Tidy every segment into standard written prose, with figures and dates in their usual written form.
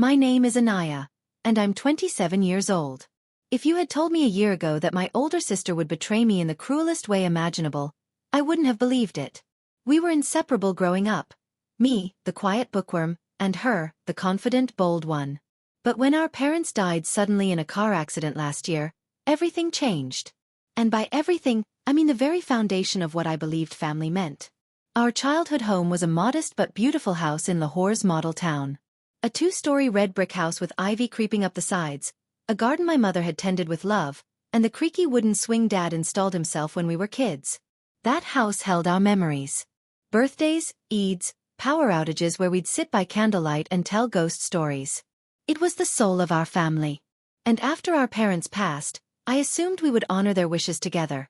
My name is Anaya, and I'm 27 years old. If you had told me a year ago that my older sister would betray me in the cruelest way imaginable, I wouldn't have believed it. We were inseparable growing up. Me, the quiet bookworm, and her, the confident, bold one. But when our parents died suddenly in a car accident last year, everything changed. And by everything, I mean the very foundation of what I believed family meant. Our childhood home was a modest but beautiful house in Lahore's model town. A 2-story red brick house with ivy creeping up the sides, a garden my mother had tended with love, and the creaky wooden swing Dad installed himself when we were kids. That house held our memories. Birthdays, Eids, power outages where we'd sit by candlelight and tell ghost stories. It was the soul of our family. And after our parents passed, I assumed we would honor their wishes together.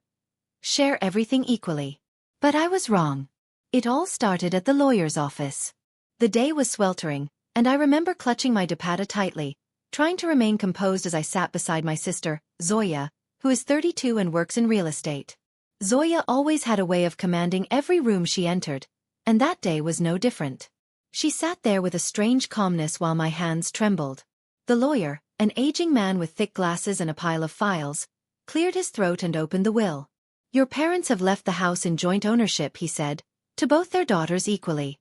Share everything equally. But I was wrong. It all started at the lawyer's office. The day was sweltering, and I remember clutching my dupatta tightly, trying to remain composed as I sat beside my sister, Zoya, who is 32 and works in real estate. Zoya always had a way of commanding every room she entered, and that day was no different. She sat there with a strange calmness while my hands trembled. The lawyer, an aging man with thick glasses and a pile of files, cleared his throat and opened the will. Your parents have left the house in joint ownership, he said, to both their daughters equally.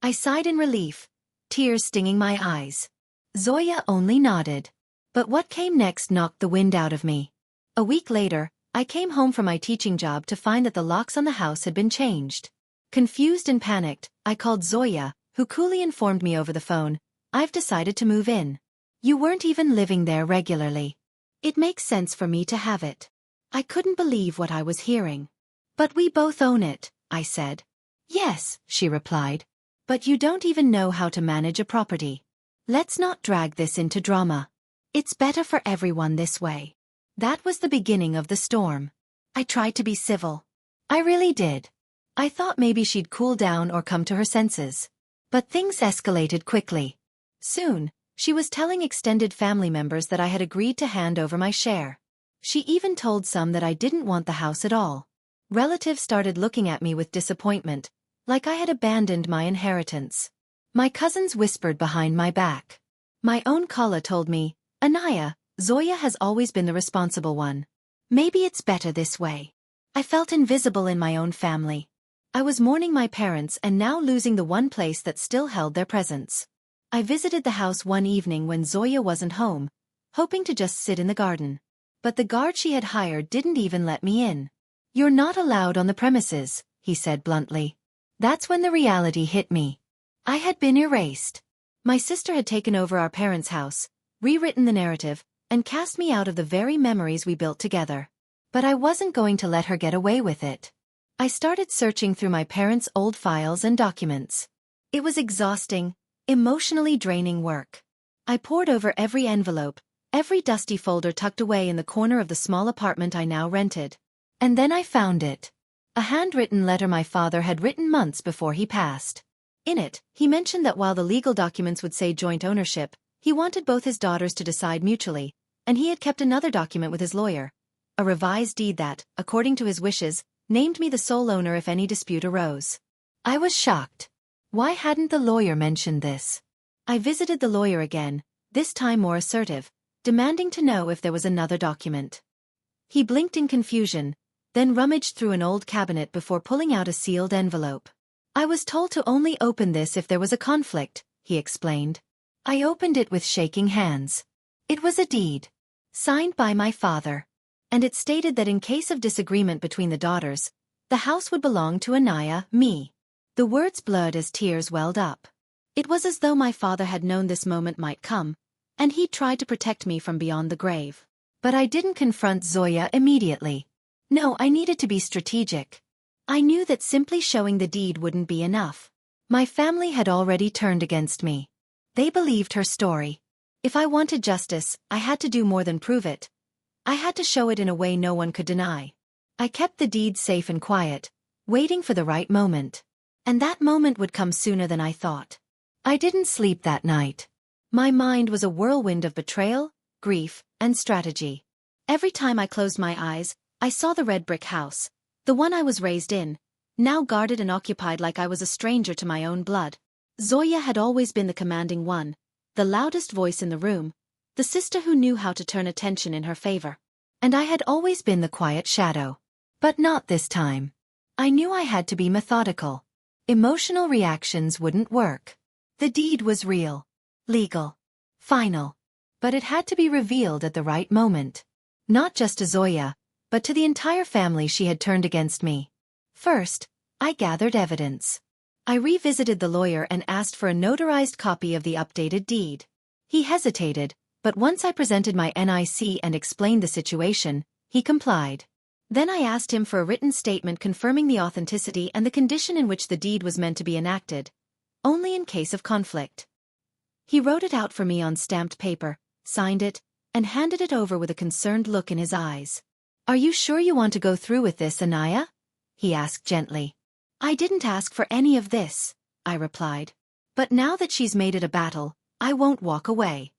I sighed in relief, tears stinging my eyes. Zoya only nodded. But what came next knocked the wind out of me. A week later, I came home from my teaching job to find that the locks on the house had been changed. Confused and panicked, I called Zoya, who coolly informed me over the phone, "I've decided to move in. You weren't even living there regularly. It makes sense for me to have it." I couldn't believe what I was hearing. "But we both own it," I said. "Yes," she replied. "But you don't even know how to manage a property. Let's not drag this into drama. It's better for everyone this way." That was the beginning of the storm. I tried to be civil. I really did. I thought maybe she'd cool down or come to her senses. But things escalated quickly. Soon, she was telling extended family members that I had agreed to hand over my share. She even told some that I didn't want the house at all. Relatives started looking at me with disappointment, like I had abandoned my inheritance. My cousins whispered behind my back. My own Kala told me, "Anaya, Zoya has always been the responsible one. Maybe it's better this way." I felt invisible in my own family. I was mourning my parents and now losing the one place that still held their presence. I visited the house one evening when Zoya wasn't home, hoping to just sit in the garden. But the guard she had hired didn't even let me in. "You're not allowed on the premises," he said bluntly. That's when the reality hit me. I had been erased. My sister had taken over our parents' house, rewritten the narrative, and cast me out of the very memories we built together. But I wasn't going to let her get away with it. I started searching through my parents' old files and documents. It was exhausting, emotionally draining work. I pored over every envelope, every dusty folder tucked away in the corner of the small apartment I now rented. And then I found it. A handwritten letter my father had written months before he passed. In it, he mentioned that while the legal documents would say joint ownership, he wanted both his daughters to decide mutually, and he had kept another document with his lawyer, a revised deed that, according to his wishes, named me the sole owner if any dispute arose. I was shocked. Why hadn't the lawyer mentioned this? I visited the lawyer again, this time more assertive, demanding to know if there was another document. He blinked in confusion, then rummaged through an old cabinet before pulling out a sealed envelope. "I was told to only open this if there was a conflict," he explained. I opened it with shaking hands. It was a deed, signed by my father. And it stated that in case of disagreement between the daughters, the house would belong to Anaya, me. The words blurred as tears welled up. It was as though my father had known this moment might come, and he'd tried to protect me from beyond the grave. But I didn't confront Zoya immediately. No, I needed to be strategic. I knew that simply showing the deed wouldn't be enough. My family had already turned against me. They believed her story. If I wanted justice, I had to do more than prove it. I had to show it in a way no one could deny. I kept the deed safe and quiet, waiting for the right moment. And that moment would come sooner than I thought. I didn't sleep that night. My mind was a whirlwind of betrayal, grief, and strategy. Every time I closed my eyes, I saw the red brick house, the one I was raised in, now guarded and occupied like I was a stranger to my own blood. Zoya had always been the commanding one, the loudest voice in the room, the sister who knew how to turn attention in her favor. And I had always been the quiet shadow. But not this time. I knew I had to be methodical. Emotional reactions wouldn't work. The deed was real, legal, final. But it had to be revealed at the right moment. Not just to Zoya, but to the entire family she had turned against me. First, I gathered evidence. I revisited the lawyer and asked for a notarized copy of the updated deed. He hesitated, but once I presented my NIC and explained the situation, he complied. Then I asked him for a written statement confirming the authenticity and the condition in which the deed was meant to be enacted, only in case of conflict. He wrote it out for me on stamped paper, signed it, and handed it over with a concerned look in his eyes. "Are you sure you want to go through with this, Anaya?" he asked gently. "I didn't ask for any of this," I replied. "But now that she's made it a battle, I won't walk away."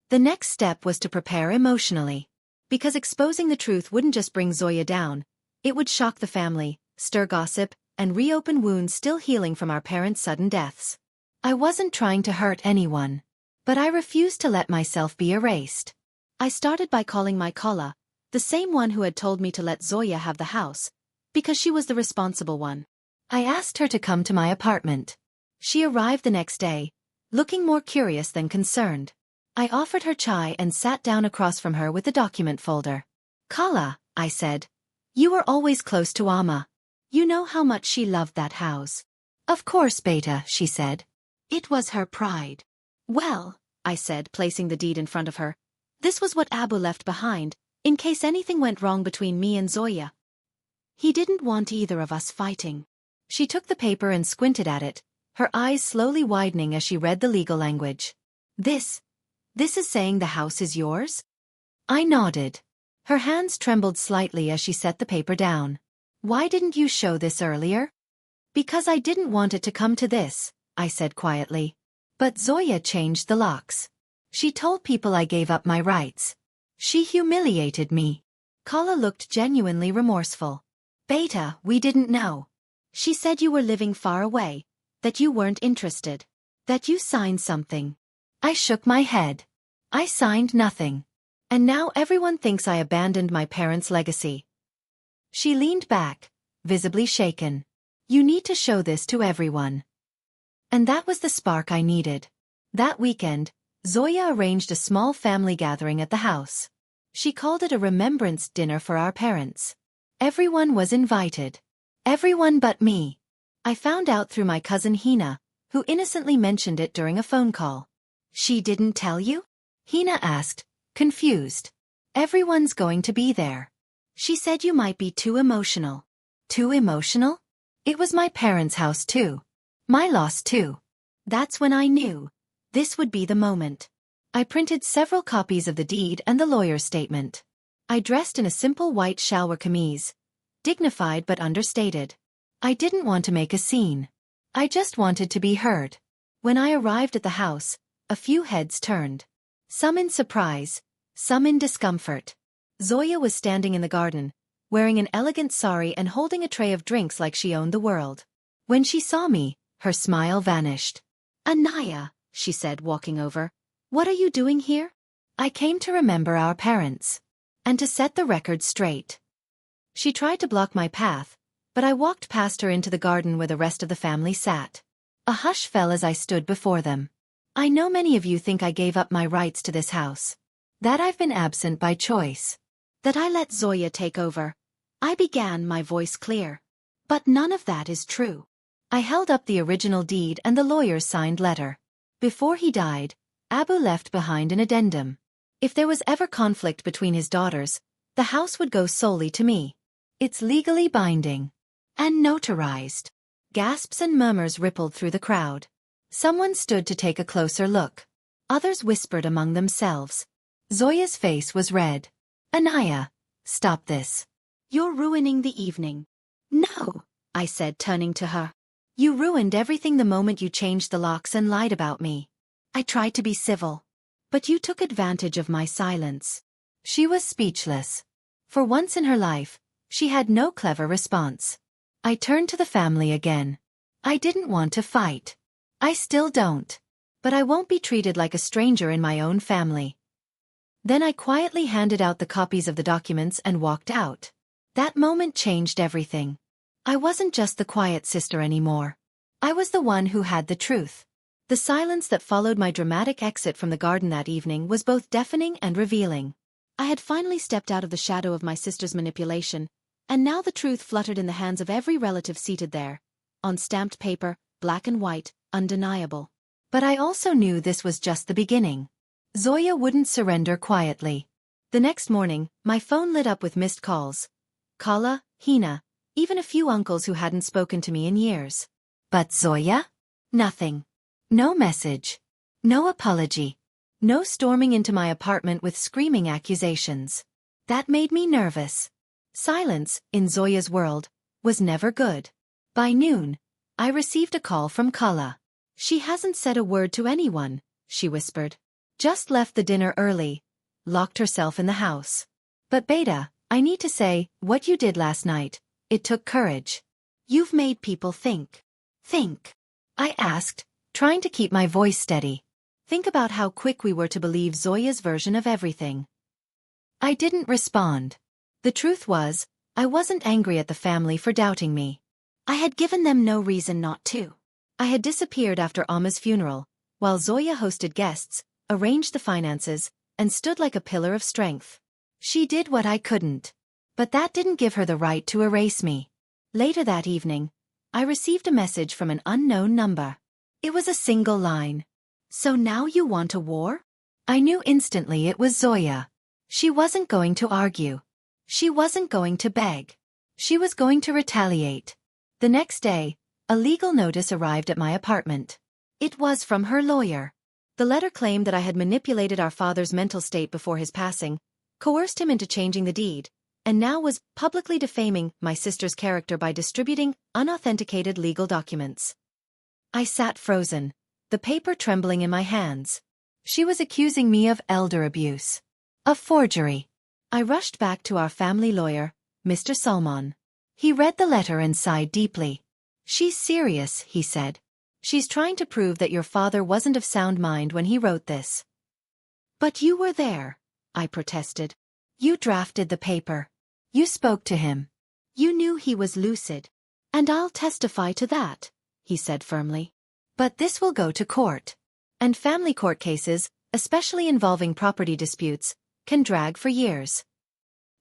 The next step was to prepare emotionally. Because exposing the truth wouldn't just bring Zoya down, it would shock the family, stir gossip, and reopen wounds still healing from our parents' sudden deaths. I wasn't trying to hurt anyone. But I refused to let myself be erased. I started by calling my Kala, the same one who had told me to let Zoya have the house, because she was the responsible one. I asked her to come to my apartment. She arrived the next day, looking more curious than concerned. I offered her chai and sat down across from her with the document folder. "Kala," I said, "you were always close to Amma. You know how much she loved that house." "Of course, Beta," she said. "It was her pride." "Well," I said, placing the deed in front of her, "this was what Abu left behind, in case anything went wrong between me and Zoya. He didn't want either of us fighting." She took the paper and squinted at it, her eyes slowly widening as she read the legal language. This is saying the house is yours?" I nodded. Her hands trembled slightly as she set the paper down. "Why didn't you show this earlier?" "Because I didn't want it to come to this," I said quietly. "But Zoya changed the locks. She told people I gave up my rights. She humiliated me." Kala looked genuinely remorseful. "Beta, we didn't know. She said you were living far away, that you weren't interested, that you signed something." I shook my head. "I signed nothing. And now everyone thinks I abandoned my parents' legacy." She leaned back, visibly shaken. "You need to show this to everyone." And that was the spark I needed. That weekend, Zoya arranged a small family gathering at the house. She called it a remembrance dinner for our parents. Everyone was invited. Everyone but me. I found out through my cousin Hina, who innocently mentioned it during a phone call. "She didn't tell you?" Hina asked, confused. "Everyone's going to be there. She said you might be too emotional." "Too emotional?" It was my parents' house too. My loss too. That's when I knew. This would be the moment. I printed several copies of the deed and the lawyer's statement. I dressed in a simple white shalwar kameez, dignified but understated. I didn't want to make a scene. I just wanted to be heard. When I arrived at the house, a few heads turned. Some in surprise, some in discomfort. Zoya was standing in the garden, wearing an elegant sari and holding a tray of drinks like she owned the world. When she saw me, her smile vanished. "Anaya," she said, walking over. "What are you doing here?" "I came to remember our parents. And to set the record straight." She tried to block my path, but I walked past her into the garden where the rest of the family sat. A hush fell as I stood before them. "I know many of you think I gave up my rights to this house. That I've been absent by choice. That I let Zoya take over." I began, my voice clear. "But none of that is true." I held up the original deed and the lawyer's signed letter. Before he died, Abu left behind an addendum. If there was ever conflict between his daughters, the house would go solely to me. It's legally binding. And notarized. Gasps and murmurs rippled through the crowd. Someone stood to take a closer look. Others whispered among themselves. Zoya's face was red. "Anaya, stop this. You're ruining the evening." "No," I said, turning to her. "You ruined everything the moment you changed the locks and lied about me. I tried to be civil. But you took advantage of my silence." She was speechless. For once in her life, she had no clever response. I turned to the family again. I didn't want to fight. I still don't. But I won't be treated like a stranger in my own family. Then I quietly handed out the copies of the documents and walked out. That moment changed everything. I wasn't just the quiet sister anymore. I was the one who had the truth. The silence that followed my dramatic exit from the garden that evening was both deafening and revealing. I had finally stepped out of the shadow of my sister's manipulation, and now the truth fluttered in the hands of every relative seated there, on stamped paper, black and white, undeniable. But I also knew this was just the beginning. Zoya wouldn't surrender quietly. The next morning, my phone lit up with missed calls. Kala, Hina, even a few uncles who hadn't spoken to me in years. But Zoya? Nothing. No message. No apology. No storming into my apartment with screaming accusations. That made me nervous. Silence, in Zoya's world, was never good. By noon, I received a call from Kala. She hasn't said a word to anyone, she whispered. Just left the dinner early. Locked herself in the house. But Beta, I need to say, what you did last night, it took courage. You've made people think. Think. I asked, trying to keep my voice steady. Think about how quick we were to believe Zoya's version of everything. I didn't respond. The truth was, I wasn't angry at the family for doubting me. I had given them no reason not to. I had disappeared after Amma's funeral, while Zoya hosted guests, arranged the finances, and stood like a pillar of strength. She did what I couldn't. But that didn't give her the right to erase me. Later that evening, I received a message from an unknown number. It was a single line. So now you want a war? I knew instantly it was Zoya. She wasn't going to argue. She wasn't going to beg. She was going to retaliate. The next day, a legal notice arrived at my apartment. It was from her lawyer. The letter claimed that I had manipulated our father's mental state before his passing, coerced him into changing the deed, and now was publicly defaming my sister's character by distributing unauthenticated legal documents. I sat frozen, the paper trembling in my hands. She was accusing me of elder abuse. Of forgery. I rushed back to our family lawyer, Mr. Salman. He read the letter and sighed deeply. She's serious, he said. She's trying to prove that your father wasn't of sound mind when he wrote this. But you were there, I protested. You drafted the paper. You spoke to him. You knew he was lucid. And I'll testify to that, he said firmly. But this will go to court. And family court cases, especially involving property disputes, can drag for years.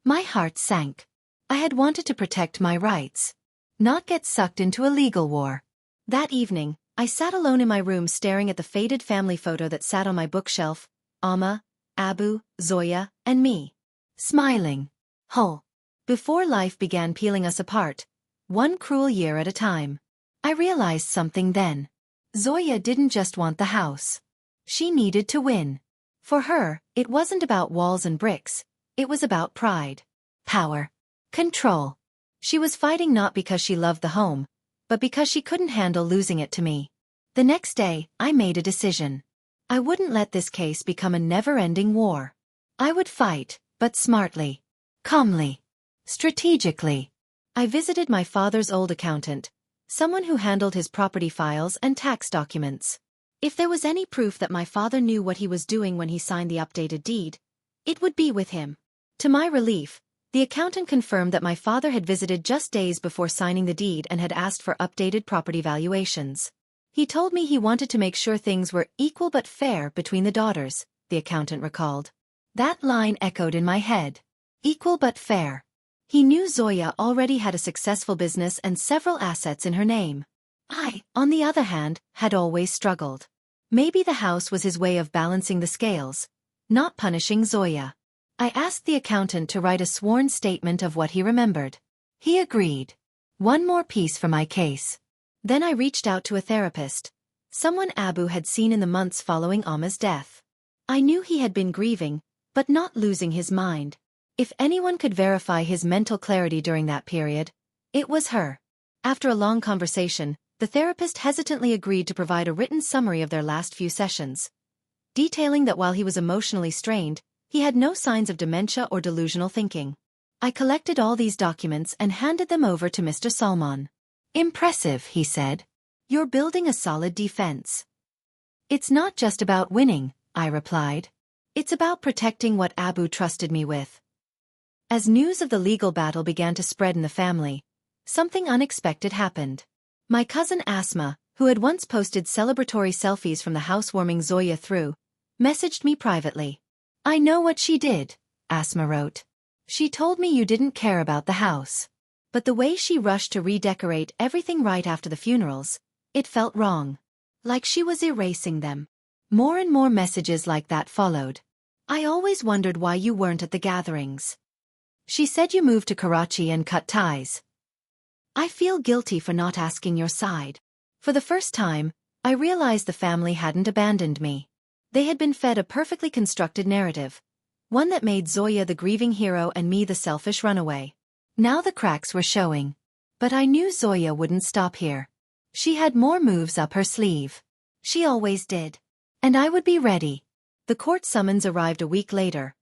My heart sank. I had wanted to protect my rights, not get sucked into a legal war. That evening, I sat alone in my room staring at the faded family photo that sat on my bookshelf, Amma, Abu, Zoya, and me. Smiling. Whole. Before life began peeling us apart, one cruel year at a time. I realized something then. Zoya didn't just want the house. She needed to win. For her, it wasn't about walls and bricks, it was about pride, power, control. She was fighting not because she loved the home, but because she couldn't handle losing it to me. The next day, I made a decision. I wouldn't let this case become a never-ending war. I would fight, but smartly, calmly, strategically. I visited my father's old accountant, someone who handled his property files and tax documents. If there was any proof that my father knew what he was doing when he signed the updated deed, it would be with him. To my relief, the accountant confirmed that my father had visited just days before signing the deed and had asked for updated property valuations. He told me he wanted to make sure things were equal but fair between the daughters, the accountant recalled. That line echoed in my head. Equal but fair. He knew Zoya already had a successful business and several assets in her name. I, on the other hand, had always struggled. Maybe the house was his way of balancing the scales, not punishing Zoya. I asked the accountant to write a sworn statement of what he remembered. He agreed. One more piece for my case. Then I reached out to a therapist, someone Abu had seen in the months following Amma's death. I knew he had been grieving, but not losing his mind. If anyone could verify his mental clarity during that period, it was her. After a long conversation, the therapist hesitantly agreed to provide a written summary of their last few sessions, detailing that while he was emotionally strained, he had no signs of dementia or delusional thinking. I collected all these documents and handed them over to Mr. Salman. Impressive, he said. You're building a solid defense. It's not just about winning, I replied. It's about protecting what Abu trusted me with. As news of the legal battle began to spread in the family, something unexpected happened. My cousin Asma, who had once posted celebratory selfies from the housewarming Zoya threw, messaged me privately. I know what she did, Asma wrote. She told me you didn't care about the house. But the way she rushed to redecorate everything right after the funerals, it felt wrong. Like she was erasing them. More and more messages like that followed. I always wondered why you weren't at the gatherings. She said you moved to Karachi and cut ties. I feel guilty for not asking your side. For the first time, I realized the family hadn't abandoned me. They had been fed a perfectly constructed narrative. One that made Zoya the grieving hero and me the selfish runaway. Now the cracks were showing. But I knew Zoya wouldn't stop here. She had more moves up her sleeve. She always did. And I would be ready. The court summons arrived a week later.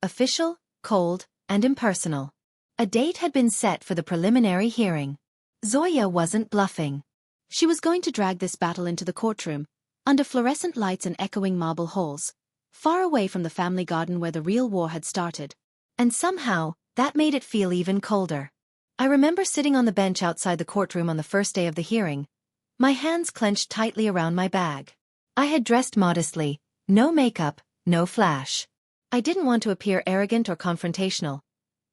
Official, cold, and impersonal. A date had been set for the preliminary hearing. Zoya wasn't bluffing. She was going to drag this battle into the courtroom, under fluorescent lights and echoing marble halls, far away from the family garden where the real war had started. And somehow, that made it feel even colder. I remember sitting on the bench outside the courtroom on the first day of the hearing, my hands clenched tightly around my bag. I had dressed modestly, no makeup, no flash. I didn't want to appear arrogant or confrontational.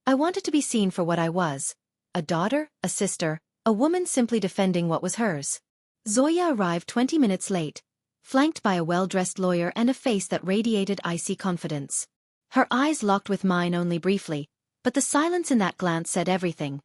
I wanted to be seen for what I was. A daughter, a sister, a woman simply defending what was hers. Zoya arrived 20 minutes late, flanked by a well-dressed lawyer and a face that radiated icy confidence. Her eyes locked with mine only briefly, but the silence in that glance said everything.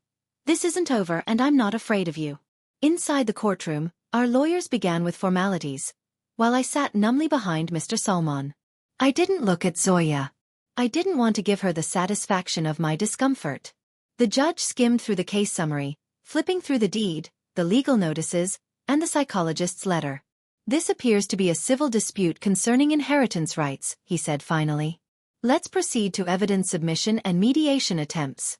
This isn't over and I'm not afraid of you. Inside the courtroom, our lawyers began with formalities, while I sat numbly behind Mr. Salman. I didn't look at Zoya. I didn't want to give her the satisfaction of my discomfort. The judge skimmed through the case summary, flipping through the deed, the legal notices, and the psychologist's letter. This appears to be a civil dispute concerning inheritance rights, he said finally. Let's proceed to evidence submission and mediation attempts.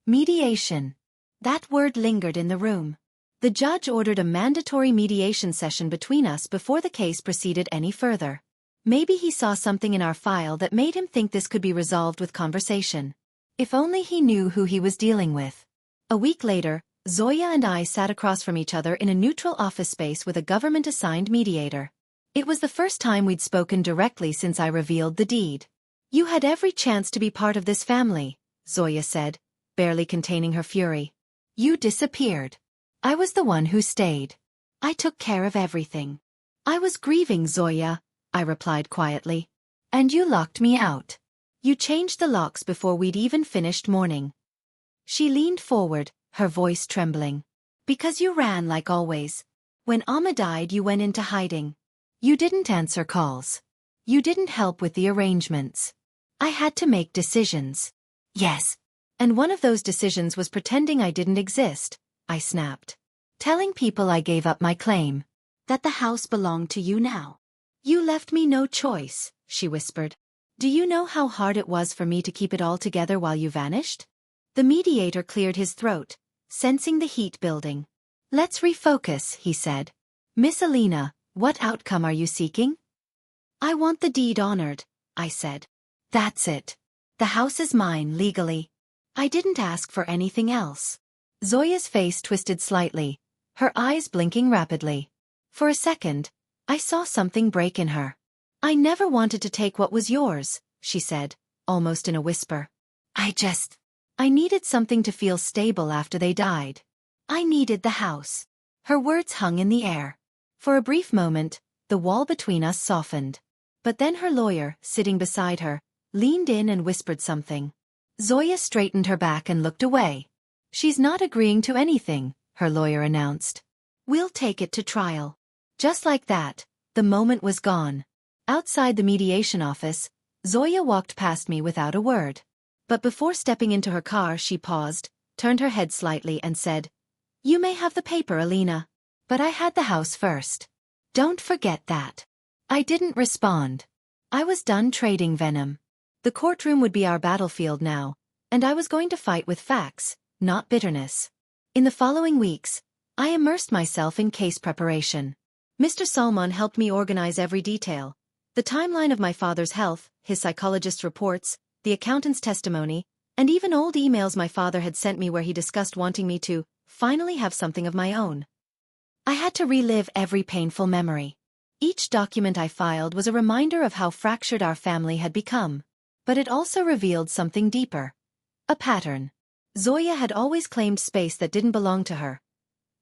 Mediation. That word lingered in the room. The judge ordered a mandatory mediation session between us before the case proceeded any further. Maybe he saw something in our file that made him think this could be resolved with conversation. If only he knew who he was dealing with. A week later, Zoya and I sat across from each other in a neutral office space with a government-assigned mediator. It was the first time we'd spoken directly since I revealed the deed. You had every chance to be part of this family, Zoya said, barely containing her fury. You disappeared. I was the one who stayed. I took care of everything. I was grieving, Zoya, I replied quietly. And you locked me out. You changed the locks before we'd even finished mourning. She leaned forward, her voice trembling. Because you ran like always. When Amma died, you went into hiding. You didn't answer calls. You didn't help with the arrangements. I had to make decisions. Yes. And one of those decisions was pretending I didn't exist, I snapped. Telling people I gave up my claim. That the house belonged to you now. You left me no choice, she whispered. Do you know how hard it was for me to keep it all together while you vanished? The mediator cleared his throat, sensing the heat building. Let's refocus, he said. Miss Alina, what outcome are you seeking? I want the deed honored, I said. That's it. The house is mine legally. I didn't ask for anything else. Zoya's face twisted slightly, her eyes blinking rapidly. For a second, I saw something break in her. I never wanted to take what was yours, she said, almost in a whisper. I needed something to feel stable after they died. I needed the house. Her words hung in the air. For a brief moment, the wall between us softened. But then her lawyer, sitting beside her, leaned in and whispered something. Zoya straightened her back and looked away. She's not agreeing to anything, her lawyer announced. We'll take it to trial. Just like that, the moment was gone. Outside the mediation office, Zoya walked past me without a word. But before stepping into her car, she paused, turned her head slightly and said, You may have the paper, Alina. But I had the house first. Don't forget that. I didn't respond. I was done trading venom. The courtroom would be our battlefield now, and I was going to fight with facts, not bitterness. In the following weeks, I immersed myself in case preparation. Mr. Salmon helped me organize every detail. The timeline of my father's health, his psychologist's reports, the accountant's testimony, and even old emails my father had sent me where he discussed wanting me to finally have something of my own. I had to relive every painful memory. Each document I filed was a reminder of how fractured our family had become. But it also revealed something deeper. A pattern. Zoya had always claimed space that didn't belong to her.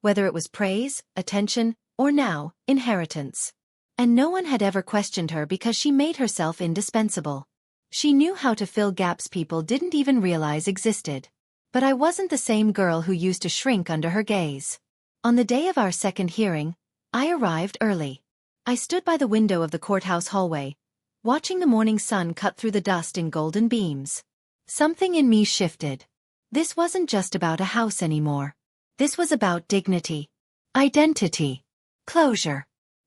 Whether it was praise, attention, or now, inheritance. And no one had ever questioned her because she made herself indispensable. She knew how to fill gaps people didn't even realize existed. But I wasn't the same girl who used to shrink under her gaze. On the day of our second hearing, I arrived early. I stood by the window of the courthouse hallway, watching the morning sun cut through the dust in golden beams. Something in me shifted. This wasn't just about a house anymore. This was about dignity, identity, closure.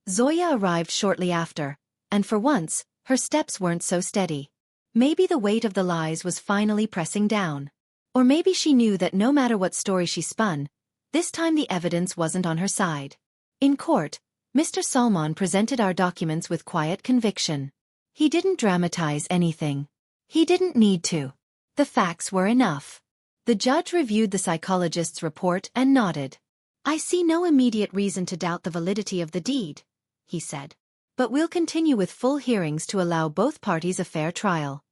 Zoya arrived shortly after, and for once, her steps weren't so steady. Maybe the weight of the lies was finally pressing down. Or maybe she knew that no matter what story she spun, this time the evidence wasn't on her side. In court, Mr. Salmon presented our documents with quiet conviction. He didn't dramatize anything. He didn't need to. The facts were enough. The judge reviewed the psychologist's report and nodded. "I see no immediate reason to doubt the validity of the deed," he said. "But we'll continue with full hearings to allow both parties a fair trial."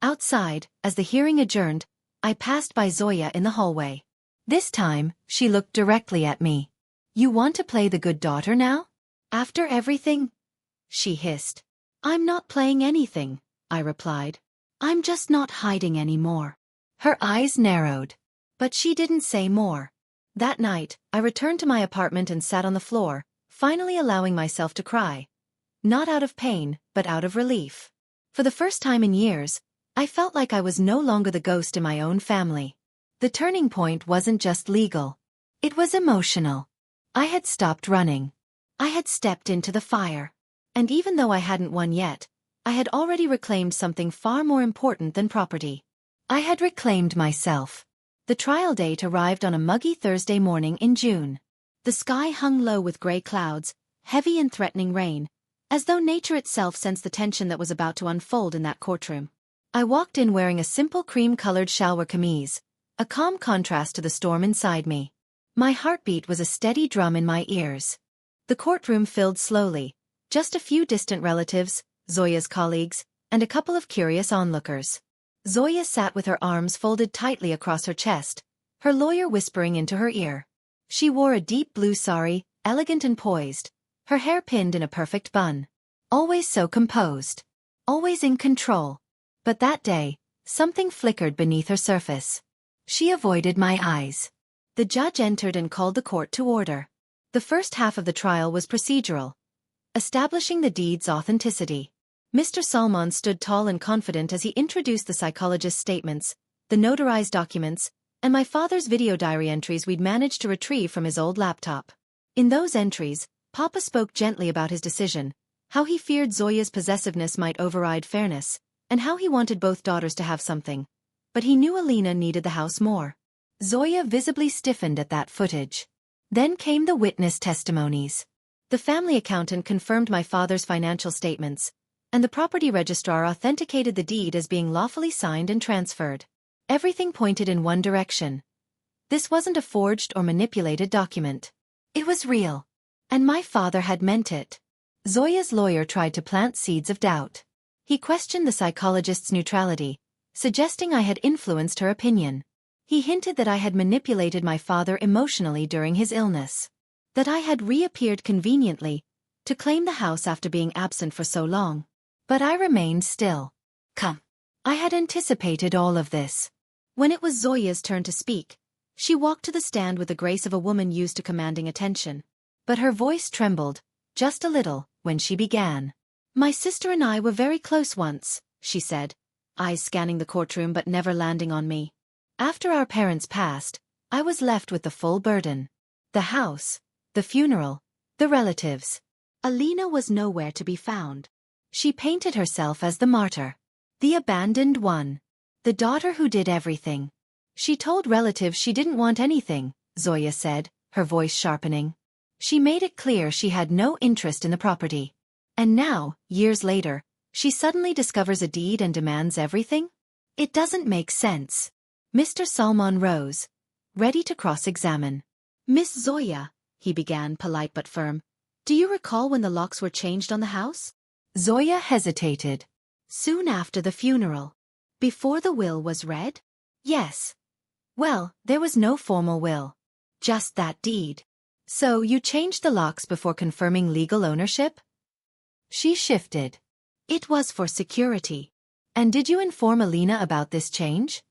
Outside, as the hearing adjourned, I passed by Zoya in the hallway. This time, she looked directly at me. "You want to play the good daughter now? After everything?" she hissed. "I'm not playing anything," I replied. "I'm just not hiding anymore." Her eyes narrowed. But she didn't say more. That night, I returned to my apartment and sat on the floor, finally allowing myself to cry. Not out of pain, but out of relief. For the first time in years, I felt like I was no longer the ghost in my own family. The turning point wasn't just legal. It was emotional. I had stopped running. I had stepped into the fire. And even though I hadn't won yet, I had already reclaimed something far more important than property. I had reclaimed myself. The trial date arrived on a muggy Thursday morning in June. The sky hung low with gray clouds, heavy and threatening rain, as though nature itself sensed the tension that was about to unfold in that courtroom. I walked in wearing a simple cream-colored shalwar kameez, a calm contrast to the storm inside me. My heartbeat was a steady drum in my ears. The courtroom filled slowly, just a few distant relatives, Zoya's colleagues, and a couple of curious onlookers. Zoya sat with her arms folded tightly across her chest, her lawyer whispering into her ear. She wore a deep blue sari, elegant and poised, her hair pinned in a perfect bun. Always so composed. Always in control. But that day, something flickered beneath her surface. She avoided my eyes. The judge entered and called the court to order. The first half of the trial was procedural, establishing the deed's authenticity. Mr. Salmon stood tall and confident as he introduced the psychologist's statements, the notarized documents, and my father's video diary entries we'd managed to retrieve from his old laptop. In those entries, Papa spoke gently about his decision, how he feared Zoya's possessiveness might override fairness, and how he wanted both daughters to have something. But he knew Alina needed the house more. Zoya visibly stiffened at that footage. Then came the witness testimonies. The family accountant confirmed my father's financial statements, and the property registrar authenticated the deed as being lawfully signed and transferred. Everything pointed in one direction. This wasn't a forged or manipulated document. It was real. And my father had meant it. Zoya's lawyer tried to plant seeds of doubt. He questioned the psychologist's neutrality, suggesting I had influenced her opinion. He hinted that I had manipulated my father emotionally during his illness. That I had reappeared conveniently to claim the house after being absent for so long. But I remained still. Come. I had anticipated all of this. When it was Zoya's turn to speak, she walked to the stand with the grace of a woman used to commanding attention. But her voice trembled, just a little, when she began. "My sister and I were very close once," she said, eyes scanning the courtroom but never landing on me. "After our parents passed, I was left with the full burden. The house, the funeral, the relatives. Alina was nowhere to be found. She painted herself as the martyr. The abandoned one. The daughter who did everything. She told relatives she didn't want anything," Zoya said, her voice sharpening. She made it clear she had no interest in the property. And now, years later, she suddenly discovers a deed and demands everything? It doesn't make sense. Mr. Salmon rose, ready to cross-examine. Miss Zoya, he began, polite but firm, do you recall when the locks were changed on the house? Zoya hesitated. Soon after the funeral. Before the will was read? Yes. Well, there was no formal will. Just that deed. So you changed the locks before confirming legal ownership? She shifted. It was for security. And did you inform Alina about this change?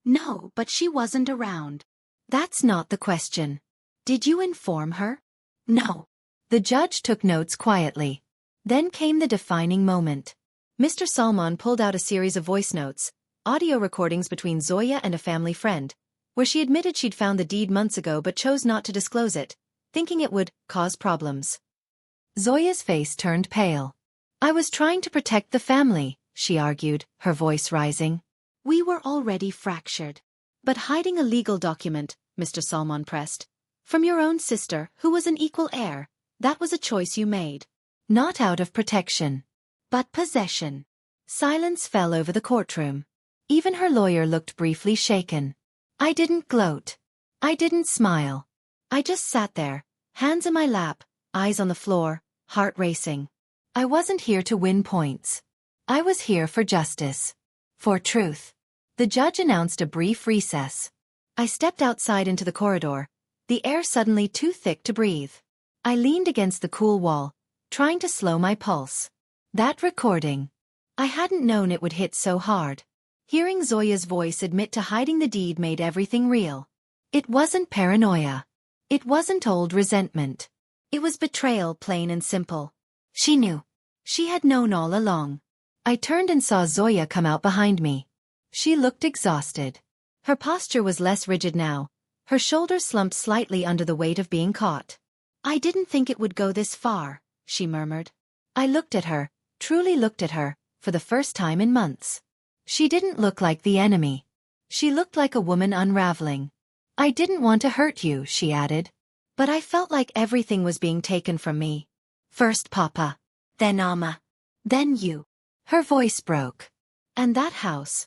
No, but she wasn't around. That's not the question. Did you inform her? No. The judge took notes quietly. Then came the defining moment. Mr. Salmon pulled out a series of voice notes, audio recordings between Zoya and a family friend, where she admitted she'd found the deed months ago but chose not to disclose it, thinking it would cause problems. Zoya's face turned pale. I was trying to protect the family, she argued, her voice rising. We were already fractured. But hiding a legal document, Mr. Salmon pressed, from your own sister, who was an equal heir, that was a choice you made. Not out of protection, but possession. Silence fell over the courtroom. Even her lawyer looked briefly shaken. I didn't gloat. I didn't smile. I just sat there, hands in my lap, eyes on the floor, heart racing. I wasn't here to win points. I was here for justice. For truth. The judge announced a brief recess. I stepped outside into the corridor, the air suddenly too thick to breathe. I leaned against the cool wall, trying to slow my pulse. That recording. I hadn't known it would hit so hard. Hearing Zoya's voice admit to hiding the deed made everything real. It wasn't paranoia. It wasn't old resentment. It was betrayal, plain and simple. She knew. She had known all along. I turned and saw Zoya come out behind me. She looked exhausted. Her posture was less rigid now, her shoulders slumped slightly under the weight of being caught. I didn't think it would go this far, she murmured. I looked at her, truly looked at her, for the first time in months. She didn't look like the enemy. She looked like a woman unraveling. I didn't want to hurt you, she added. But I felt like everything was being taken from me. First Papa. Then Amma. Then you. Her voice broke. And that house.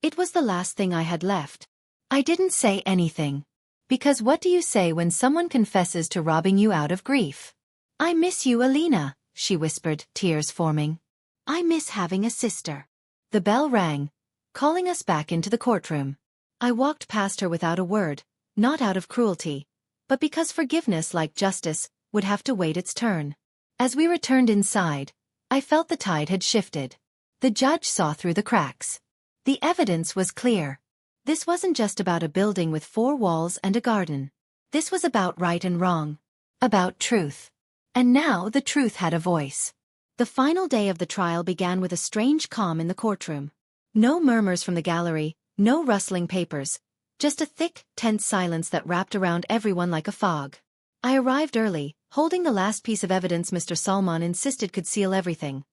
It was the last thing I had left. I didn't say anything. Because what do you say when someone confesses to robbing you out of grief? I miss you, Alina, she whispered, tears forming. I miss having a sister. The bell rang, calling us back into the courtroom. I walked past her without a word, not out of cruelty, but because forgiveness, like justice, would have to wait its turn. As we returned inside, I felt the tide had shifted. The judge saw through the cracks. The evidence was clear. This wasn't just about a building with 4 walls and a garden. This was about right and wrong. About truth. And now the truth had a voice. The final day of the trial began with a strange calm in the courtroom. No murmurs from the gallery, no rustling papers, just a thick, tense silence that wrapped around everyone like a fog. I arrived early, holding the last piece of evidence Mr. Salmon insisted could seal everything.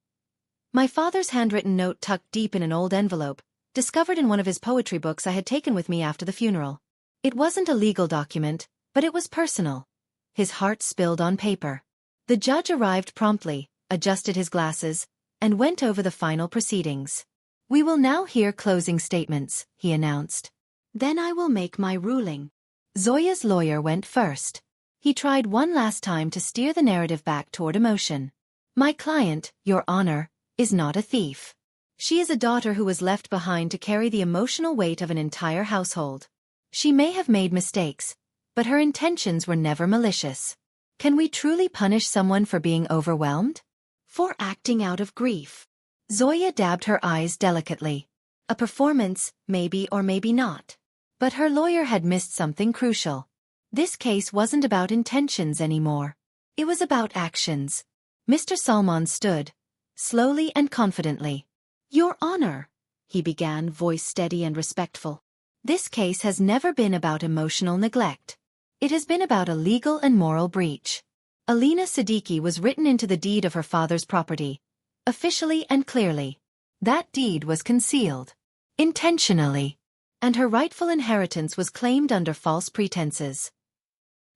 My father's handwritten note tucked deep in an old envelope, discovered in one of his poetry books I had taken with me after the funeral. It wasn't a legal document, but it was personal. His heart spilled on paper. The judge arrived promptly, adjusted his glasses, and went over the final proceedings. We will now hear closing statements, he announced. Then I will make my ruling. Zoya's lawyer went first. He tried one last time to steer the narrative back toward emotion. My client, Your Honor, is not a thief. She is a daughter who was left behind to carry the emotional weight of an entire household. She may have made mistakes, but her intentions were never malicious. Can we truly punish someone for being overwhelmed? For acting out of grief. Zoya dabbed her eyes delicately. A performance, maybe or maybe not. But her lawyer had missed something crucial. This case wasn't about intentions anymore. It was about actions. Mr. Salmon stood, slowly and confidently. Your Honor, he began, voice steady and respectful. This case has never been about emotional neglect. It has been about a legal and moral breach. Alina Siddiqui was written into the deed of her father's property, officially and clearly. That deed was concealed. Intentionally. And her rightful inheritance was claimed under false pretenses.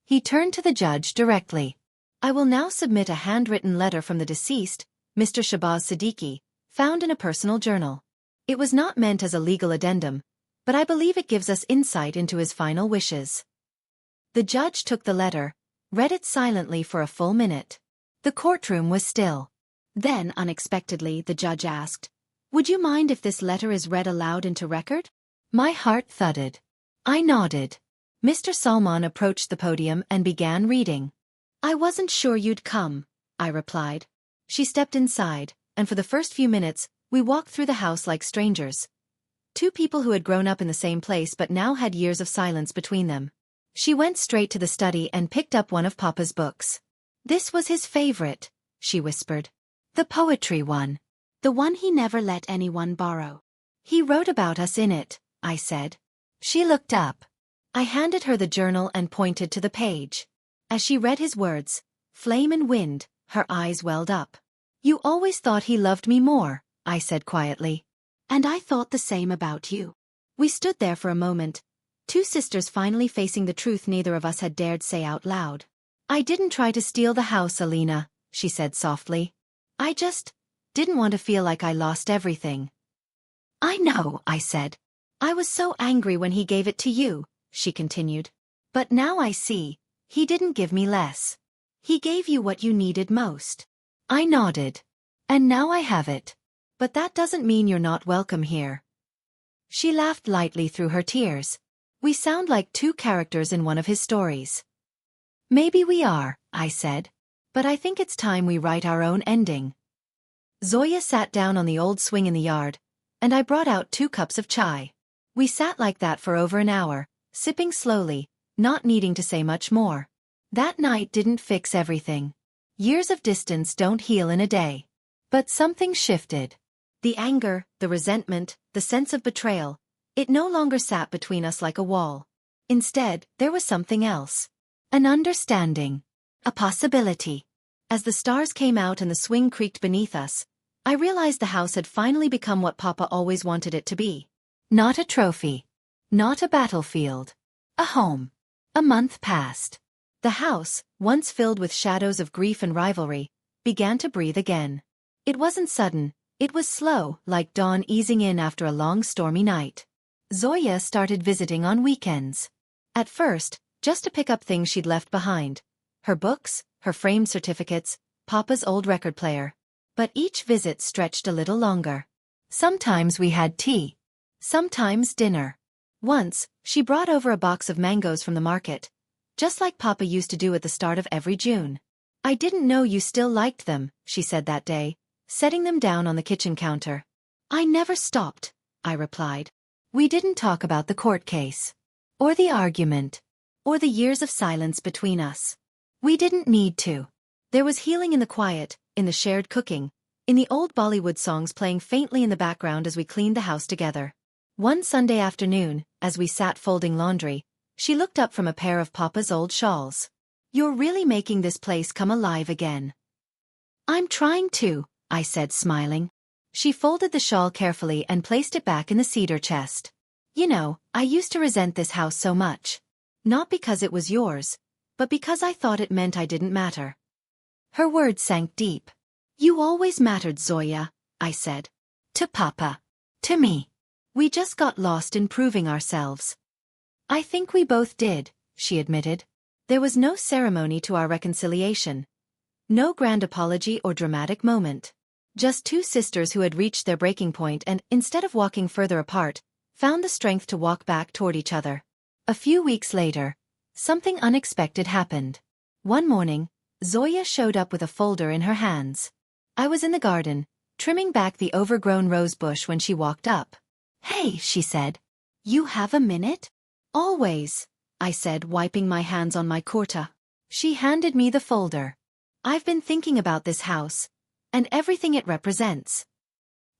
He turned to the judge directly. I will now submit a handwritten letter from the deceased, Mr. Shabazz Siddiqui, found in a personal journal. It was not meant as a legal addendum, but I believe it gives us insight into his final wishes. The judge took the letter, read it silently for a full minute. The courtroom was still. Then, unexpectedly, the judge asked, "Would you mind if this letter is read aloud into record?" My heart thudded. I nodded. Mr. Salman approached the podium and began reading. "I wasn't sure you'd come," I replied. She stepped inside, and for the first few minutes, we walked through the house like strangers. Two people who had grown up in the same place but now had years of silence between them. She went straight to the study and picked up one of Papa's books. "This was his favorite," she whispered. "The poetry one. The one he never let anyone borrow. He wrote about us in it," I said. She looked up. I handed her the journal and pointed to the page. As she read his words, "flame and wind," her eyes welled up. "You always thought he loved me more," I said quietly. "And I thought the same about you." We stood there for a moment, two sisters finally facing the truth neither of us had dared say out loud. "I didn't try to steal the house, Alina," she said softly. "I just didn't want to feel like I lost everything." "I know," I said. "I was so angry when he gave it to you," she continued. "But now I see, he didn't give me less. He gave you what you needed most." I nodded. "And now I have it. But that doesn't mean you're not welcome here." She laughed lightly through her tears. "We sound like two characters in one of his stories." "Maybe we are," I said. "But I think it's time we write our own ending." Zoya sat down on the old swing in the yard, and I brought out 2 cups of chai. We sat like that for over an hour, sipping slowly, not needing to say much more. That night didn't fix everything. Years of distance don't heal in a day. But something shifted. The anger, the resentment, the sense of betrayal, it no longer sat between us like a wall. Instead, there was something else. An understanding. A possibility. As the stars came out and the swing creaked beneath us, I realized the house had finally become what Papa always wanted it to be. Not a trophy. Not a battlefield. A home. A month passed. The house, once filled with shadows of grief and rivalry, began to breathe again. It wasn't sudden, it was slow, like dawn easing in after a long stormy night. Zoya started visiting on weekends. At first, just to pick up things she'd left behind. Her books, her framed certificates, Papa's old record player. But each visit stretched a little longer. Sometimes we had tea. Sometimes dinner. Once, she brought over a box of mangoes from the market, just like Papa used to do at the start of every June. "I didn't know you still liked them," she said that day, setting them down on the kitchen counter. "I never stopped," I replied. We didn't talk about the court case. Or the argument. Or the years of silence between us. We didn't need to. There was healing in the quiet, in the shared cooking, in the old Bollywood songs playing faintly in the background as we cleaned the house together. One Sunday afternoon, as we sat folding laundry, she looked up from a pair of Papa's old shawls. "You're really making this place come alive again." "I'm trying to," I said, smiling. She folded the shawl carefully and placed it back in the cedar chest. "You know, I used to resent this house so much. Not because it was yours, but because I thought it meant I didn't matter." Her words sank deep. "You always mattered, Zoya," I said. "To Papa. To me. We just got lost in proving ourselves." "I think we both did," she admitted. There was no ceremony to our reconciliation. No grand apology or dramatic moment. Just two sisters who had reached their breaking point and, instead of walking further apart, found the strength to walk back toward each other. A few weeks later, something unexpected happened. One morning, Zoya showed up with a folder in her hands. I was in the garden, trimming back the overgrown rose bush when she walked up. "Hey," she said. "You have a minute?" "Always," I said, wiping my hands on my kurta. She handed me the folder. "I've been thinking about this house, and everything it represents."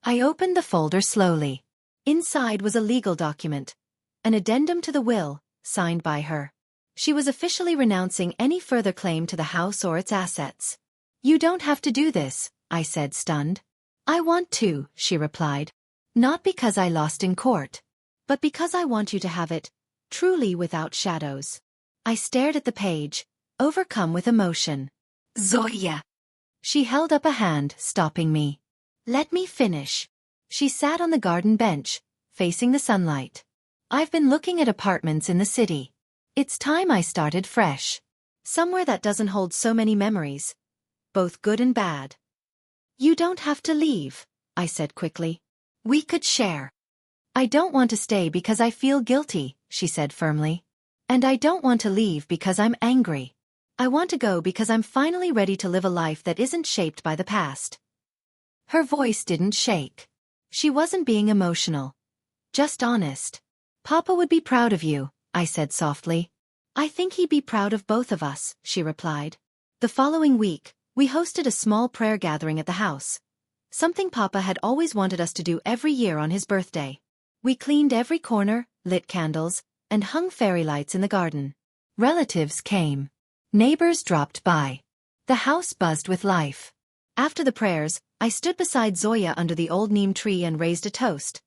I opened the folder slowly. Inside was a legal document, an addendum to the will, signed by her. She was officially renouncing any further claim to the house or its assets. "You don't have to do this," I said, stunned. "I want to," she replied. "Not because I lost in court, but because I want you to have it, truly without shadows." I stared at the page, overcome with emotion. Zoya. She held up a hand, stopping me. Let me finish. She sat on the garden bench, facing the sunlight. I've been looking at apartments in the city. It's time I started fresh. Somewhere that doesn't hold so many memories, both good and bad. You don't have to leave, I said quickly. We could share. I don't want to stay because I feel guilty, she said firmly. And I don't want to leave because I'm angry. I want to go because I'm finally ready to live a life that isn't shaped by the past. Her voice didn't shake. She wasn't being emotional. Just honest. Papa would be proud of you, I said softly. I think he'd be proud of both of us, she replied. The following week, we hosted a small prayer gathering at the house. Something Papa had always wanted us to do every year on his birthday. We cleaned every corner, lit candles, and hung fairy lights in the garden. Relatives came. Neighbors dropped by. The house buzzed with life. After the prayers, I stood beside Zoya under the old neem tree and raised a toast.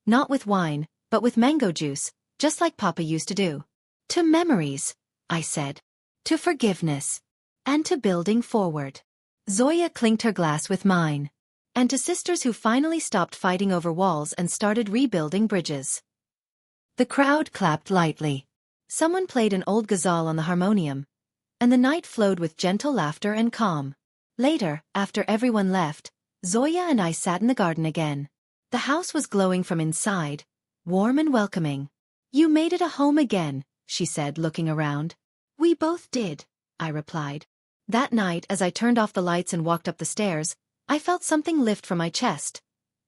Not with wine, but with mango juice, just like Papa used to do. To memories, I said. To forgiveness. And to building forward. Zoya clinked her glass with mine. And to sisters who finally stopped fighting over walls and started rebuilding bridges. The crowd clapped lightly. Someone played an old ghazal on the harmonium. And the night flowed with gentle laughter and calm. Later, after everyone left, Zoya and I sat in the garden again. The house was glowing from inside, warm and welcoming. You made it a home again, she said, looking around. We both did, I replied. That night, as I turned off the lights and walked up the stairs, I felt something lift from my chest.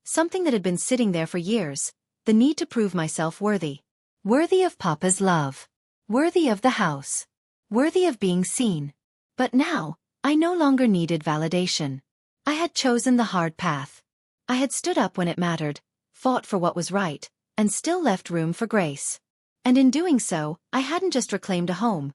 Something that had been sitting there for years, the need to prove myself worthy. Worthy of Papa's love. Worthy of the house. Worthy of being seen. But now, I no longer needed validation. I had chosen the hard path. I had stood up when it mattered, fought for what was right, and still left room for grace. And in doing so, I hadn't just reclaimed a home.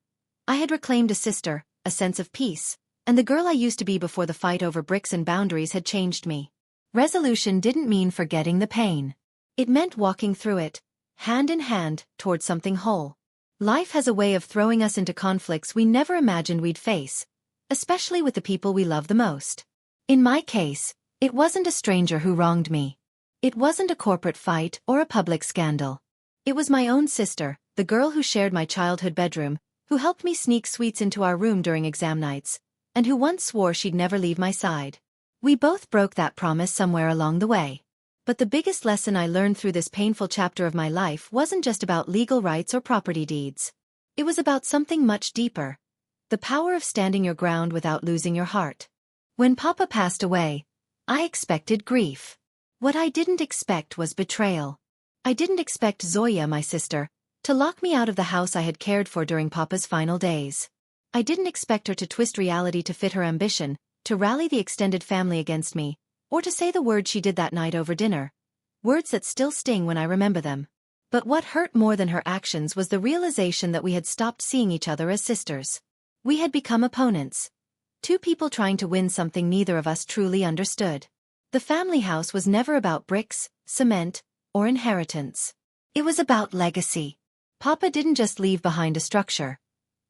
I had reclaimed a sister, a sense of peace, and the girl I used to be before the fight over bricks and boundaries had changed me. Resolution didn't mean forgetting the pain. It meant walking through it, hand in hand, toward something whole. Life has a way of throwing us into conflicts we never imagined we'd face, especially with the people we love the most. In my case, it wasn't a stranger who wronged me. It wasn't a corporate fight or a public scandal. It was my own sister, the girl who shared my childhood bedroom, who helped me sneak sweets into our room during exam nights, and who once swore she'd never leave my side. We both broke that promise somewhere along the way. But the biggest lesson I learned through this painful chapter of my life wasn't just about legal rights or property deeds. It was about something much deeper. The power of standing your ground without losing your heart. When Papa passed away, I expected grief. What I didn't expect was betrayal. I didn't expect Zoya, my sister, to lock me out of the house I had cared for during Papa's final days. I didn't expect her to twist reality to fit her ambition, to rally the extended family against me, or to say the words she did that night over dinner. Words that still sting when I remember them. But what hurt more than her actions was the realization that we had stopped seeing each other as sisters. We had become opponents. Two people trying to win something neither of us truly understood. The family house was never about bricks, cement, or inheritance. It was about legacy. Papa didn't just leave behind a structure.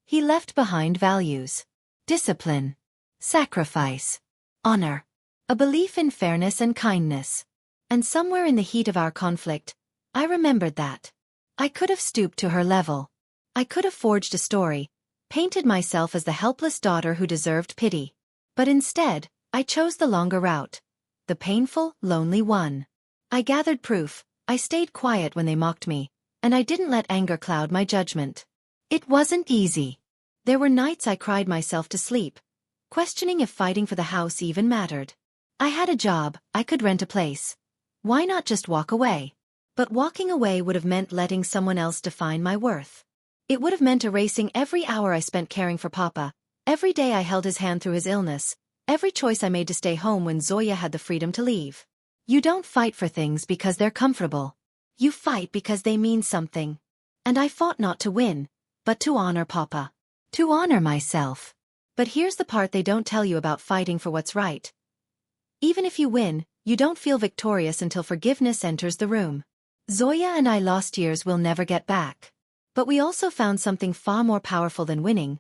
He left behind values. Discipline. Sacrifice. Honor. A belief in fairness and kindness. And somewhere in the heat of our conflict, I remembered that. I could have stooped to her level. I could have forged a story, painted myself as the helpless daughter who deserved pity. But instead, I chose the longer route. The painful, lonely one. I gathered proof, I stayed quiet when they mocked me, and I didn't let anger cloud my judgment. It wasn't easy. There were nights I cried myself to sleep, questioning if fighting for the house even mattered. I had a job, I could rent a place. Why not just walk away? But walking away would have meant letting someone else define my worth. It would have meant erasing every hour I spent caring for Papa, every day I held his hand through his illness, every choice I made to stay home when Zoya had the freedom to leave. You don't fight for things because they're comfortable. You fight because they mean something. And I fought not to win, but to honor Papa. To honor myself. But here's the part they don't tell you about fighting for what's right. Even if you win, you don't feel victorious until forgiveness enters the room. Zoya and I lost years we'll never get back. But we also found something far more powerful than winning.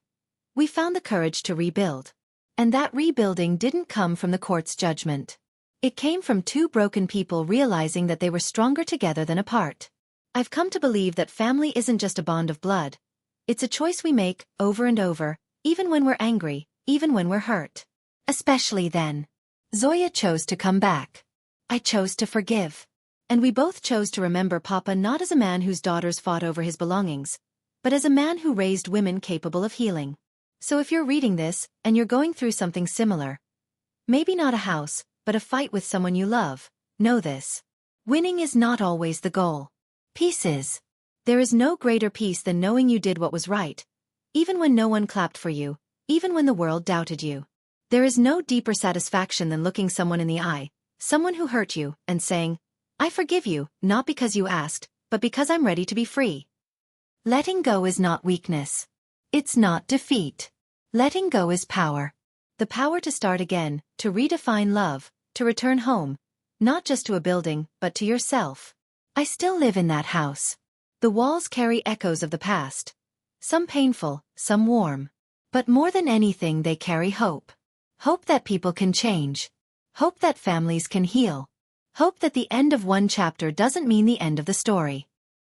We found the courage to rebuild. And that rebuilding didn't come from the court's judgment. It came from two broken people realizing that they were stronger together than apart. I've come to believe that family isn't just a bond of blood. It's a choice we make, over and over, even when we're angry, even when we're hurt. Especially then. Zoya chose to come back. I chose to forgive. And we both chose to remember Papa not as a man whose daughters fought over his belongings, but as a man who raised women capable of healing. So if you're reading this, and you're going through something similar, maybe not a house, but a fight with someone you love, know this. Winning is not always the goal. Peace is. There is no greater peace than knowing you did what was right, even when no one clapped for you, even when the world doubted you. There is no deeper satisfaction than looking someone in the eye, someone who hurt you, and saying, I forgive you, not because you asked, but because I'm ready to be free. Letting go is not weakness. It's not defeat. Letting go is power. The power to start again, to redefine love, to return home, not just to a building, but to yourself. I still live in that house. The walls carry echoes of the past. Some painful, some warm. But more than anything they carry hope. Hope that people can change. Hope that families can heal. Hope that the end of one chapter doesn't mean the end of the story.